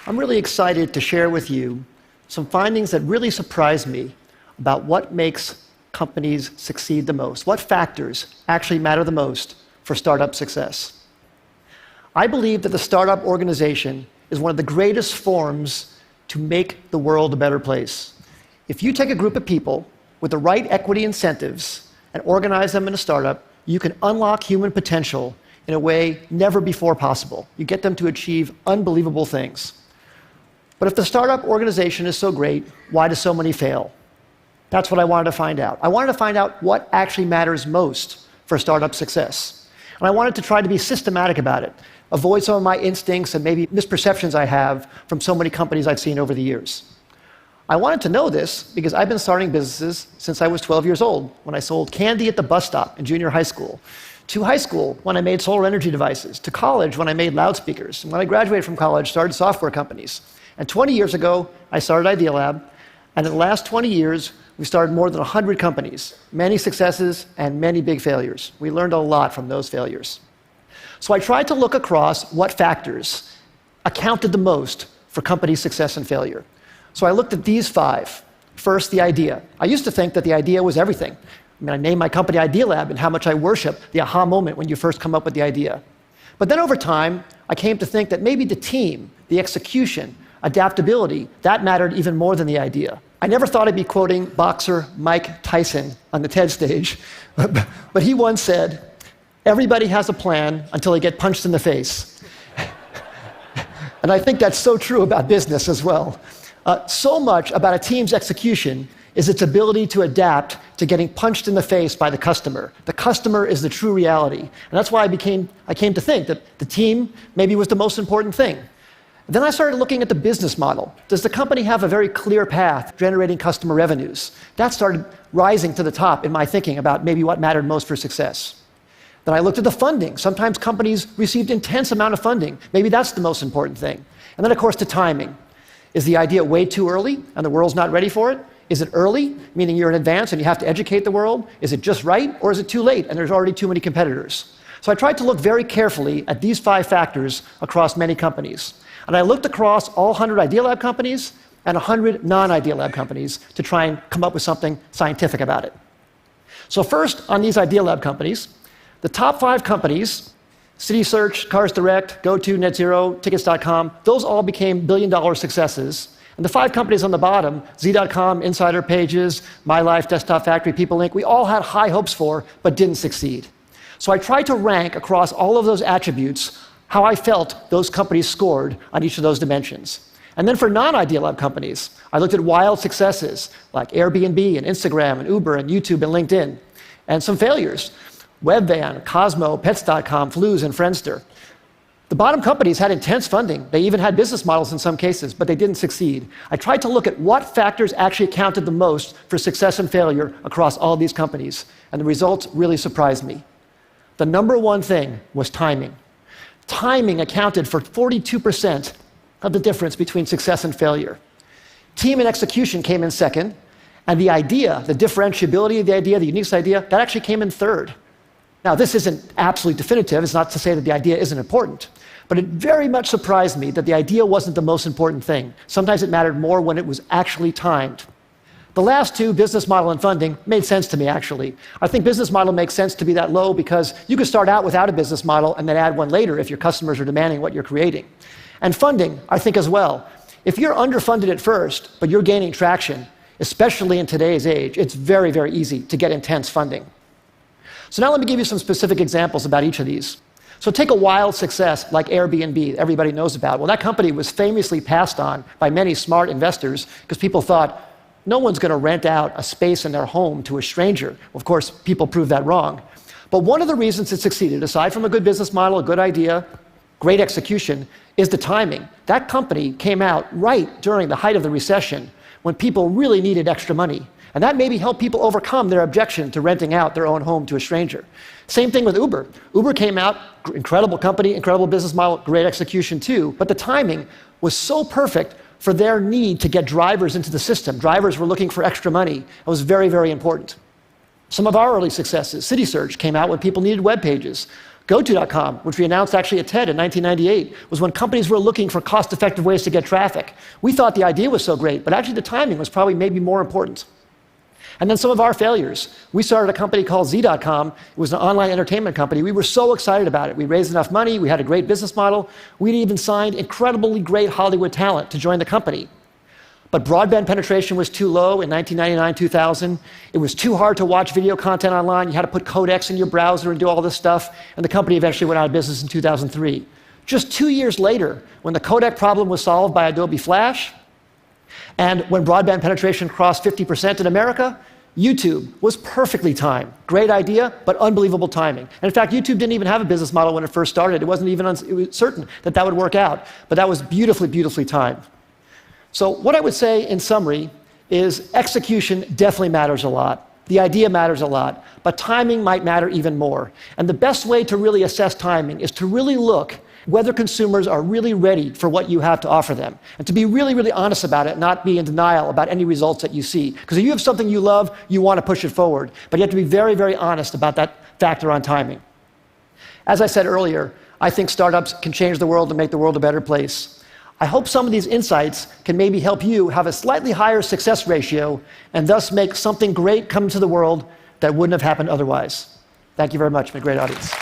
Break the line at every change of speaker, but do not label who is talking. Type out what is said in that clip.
I'm really excited to share with you some findings that really surprised me about what makes companies succeed the most, what factors actually matter the most for startup success. I believe that the startup organization is one of the greatest forms to make the world a better place. If you take a group of people with the right equity incentives and organize them in a startup, you can unlock human potential in a way never before possible. You get them to achieve unbelievable things. But if the startup organization is so great, why do so many fail? That's what I wanted to find out. I wanted to find out what actually matters most for startup success. And I wanted to try to be systematic about it, avoid some of my instincts and maybe misperceptions I have from so many companies I've seen over the years. I wanted to know this because I've been starting businesses since I was 12 years old, when I sold candy at the bus stop in junior high school, to high school when I made solar energy devices, to college when I made loudspeakers, and when I graduated from college, started software companies. And 20 years ago, I started Idea Lab, and in the last 20 years, we started more than 100 companies, many successes and many big failures. We learned a lot from those failures. So I tried to look across what factors accounted the most for company success and failure. So I looked at these 5. First, the idea. I used to think that the idea was everything. I named my company Idea Lab, and how much I worship the aha moment when you first come up with the idea. But then over time, I came to think that maybe the team, the execution, adaptability, that mattered even more than the idea. I never thought I'd be quoting boxer Mike Tyson on the TED stage, but he once said, "Everybody has a plan until they get punched in the face." And I think that's so true about business as well. So much about a team's execution is its ability to adapt to getting punched in the face by the customer. The customer is the true reality. And that's why I came to think that the team maybe was the most important thing. Then I started looking at the business model. Does the company have a very clear path generating customer revenues? That started rising to the top in my thinking about maybe what mattered most for success. Then I looked at the funding. Sometimes companies received intense amount of funding. Maybe that's the most important thing. And then, of course, the timing. Is the idea way too early and the world's not ready for it? Is it early, meaning you're in advance and you have to educate the world? Is it just right, or is it too late and there's already too many competitors? So I tried to look very carefully at these 5 factors across many companies. And I looked across all 100 Idea Lab companies and 100 non-Idea Lab companies to try and come up with something scientific about it. So first, on these Idea Lab companies, the top 5 companies, CitySearch, Cars Direct, GoTo, NetZero, Tickets.com, those all became billion-dollar successes. And the 5 companies on the bottom, Z.com, Insider Pages, My Life, Desktop Factory, People Inc., we all had high hopes for, but didn't succeed. So I tried to rank across all of those attributes how I felt those companies scored on each of those dimensions. And then for non-Idea Lab companies, I looked at wild successes like Airbnb and Instagram and Uber and YouTube and LinkedIn, and some failures. Webvan, Cosmo, Pets.com, Flues, and Friendster. The bottom companies had intense funding. They even had business models in some cases, but they didn't succeed. I tried to look at what factors actually counted the most for success and failure across all these companies, and the results really surprised me. The number one thing was timing. Timing accounted for 42% of the difference between success and failure. Team and execution came in second, and the idea, the differentiability of the idea, the unique idea, that actually came in third. Now, this isn't absolutely definitive. It's not to say that the idea isn't important. But it very much surprised me that the idea wasn't the most important thing. Sometimes it mattered more when it was actually timed. The last 2, business model and funding, made sense to me, actually. I think business model makes sense to be that low because you could start out without a business model and then add one later if your customers are demanding what you're creating. And funding, I think as well. If you're underfunded at first, but you're gaining traction, especially in today's age, it's very, very easy to get intense funding. So now let me give you some specific examples about each of these. So take a wild success like Airbnb, that everybody knows about. Well, that company was famously passed on by many smart investors because people thought, no one's going to rent out a space in their home to a stranger. Well, of course, people proved that wrong. But one of the reasons it succeeded, aside from a good business model, a good idea, great execution, is the timing. That company came out right during the height of the recession when people really needed extra money. And that maybe helped people overcome their objection to renting out their own home to a stranger. Same thing with Uber. Uber came out, incredible company, incredible business model, great execution too, but the timing was so perfect for their need to get drivers into the system. Drivers were looking for extra money. It was very, very important. Some of our early successes, CitySearch came out when people needed web pages. GoTo.com, which we announced actually at TED in 1998, was when companies were looking for cost-effective ways to get traffic. We thought the idea was so great, but actually the timing was probably maybe more important. And then some of our failures. We started a company called Z.com. It was an online entertainment company. We were so excited about it. We raised enough money. We had a great business model. We'd even signed incredibly great Hollywood talent to join the company. But broadband penetration was too low in 1999, 2000. It was too hard to watch video content online. You had to put codecs in your browser and do all this stuff. And the company eventually went out of business in 2003. Just 2 years later, when the codec problem was solved by Adobe Flash, and when broadband penetration crossed 50% in America, YouTube was perfectly timed. Great idea, but unbelievable timing. And in fact, YouTube didn't even have a business model when it first started. It wasn't even certain that that would work out. But that was beautifully, beautifully timed. So what I would say in summary is execution definitely matters a lot. The idea matters a lot, but timing might matter even more. And the best way to really assess timing is to really look whether consumers are really ready for what you have to offer them, and to be really, really honest about it, not be in denial about any results that you see. Because if you have something you love, you want to push it forward, but you have to be very, very honest about that factor on timing. As I said earlier, I think startups can change the world and make the world a better place. I hope some of these insights can maybe help you have a slightly higher success ratio and thus make something great come to the world that wouldn't have happened otherwise. Thank you very much. It's been a great audience.